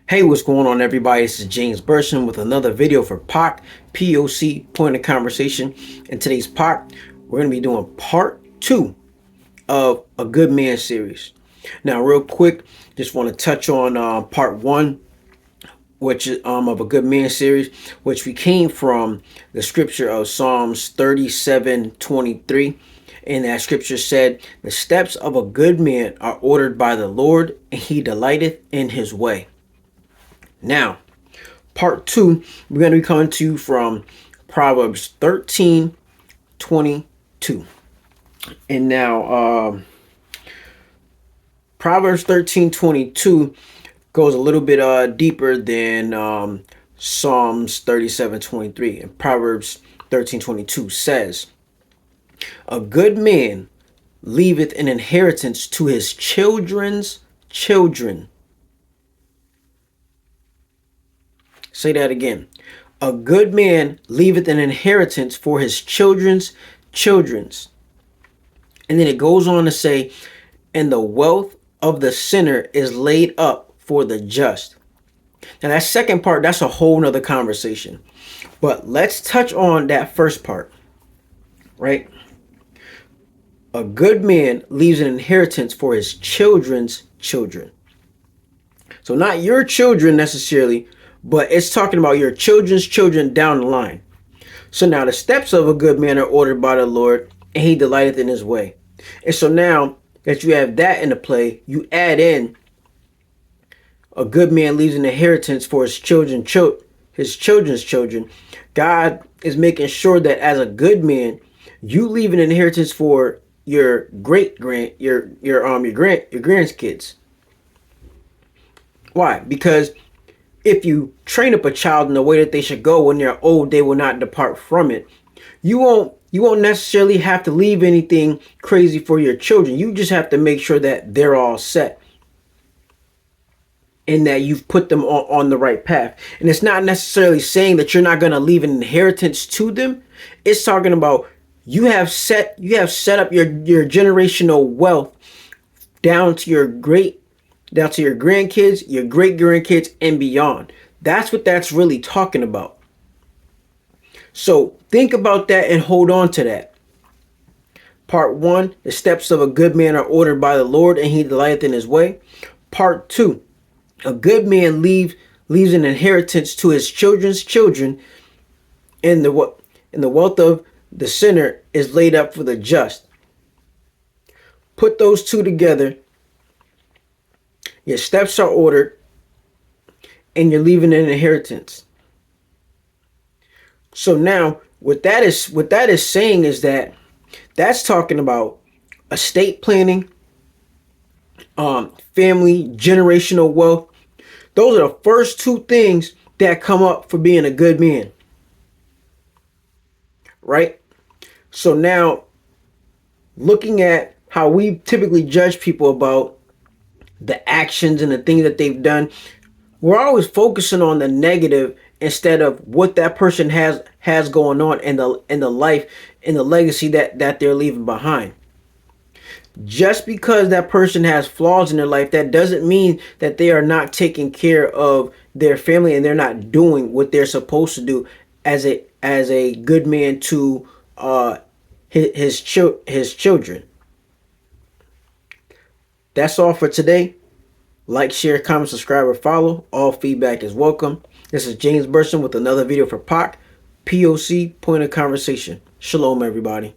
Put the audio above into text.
Hey, what's going on, everybody? This is James Burson with another video for P.O.C. Point of Conversation. In today's pod, we're going to be doing part 2 of a Good Man series. Now, real quick, just want to touch on part 1, which is of a Good Man series, which we came from the scripture of Psalms 37:23. And that scripture said, "The steps of a good man are ordered by the Lord, and he delighteth in his way." Now, part 2, we're going to be coming to you from Proverbs 13:22. And now, Proverbs 13:22 goes a little bit deeper than Psalms 37:23. And Proverbs 13:22 says, "A good man leaveth an inheritance to his children's children." Say that again. "A good man leaveth an inheritance for his children's children's." And then it goes on to say, "And the wealth of the sinner is laid up for the just." Now that second part, that's a whole nother conversation. But let's touch on that first part, right? A good man leaves an inheritance for his children's children. So not your children necessarily, but it's talking about your children's children down the line. So now the steps of a good man are ordered by the Lord, and he delighteth in his way. And so now that you have that into play, you add in a good man leaves an inheritance for his his children's children. God is making sure that as a good man, you leave an inheritance for your grandkids. Why? Because if you train up a child in the way that they should go when they're old, they will not depart from it. You won't necessarily have to leave anything crazy for your children. You just have to make sure that they're all set and that you've put them on the right path. And it's not necessarily saying that you're not going to leave an inheritance to them. It's talking about you have set up your generational wealth down to your grandkids, your great grandkids, and beyond. That's what that's really talking about. So think about that and hold on to that. Part 1, the steps of a good man are ordered by the Lord, and he delighteth in his way. Part 2, a good man leaves an inheritance to his children's children, and the wealth of the sinner is laid up for the just. Put those two together. Your steps are ordered, and you're leaving an inheritance. So now, what that is saying is that that's talking about estate planning, family, generational wealth. Those are the first two things that come up for being a good man, right? So now, looking at how we typically judge people about the actions and the things that they've done, we're always focusing on the negative instead of what that person has going on and the life and the legacy that they're leaving behind. Just because that person has flaws in their life, that doesn't mean that they are not taking care of their family and they're not doing what they're supposed to do as a good man to his children. That's all for today. Like, share, comment, subscribe, or follow. All feedback is welcome. This is James Burson with another video for P.O.C. Point of Conversation. Shalom, everybody.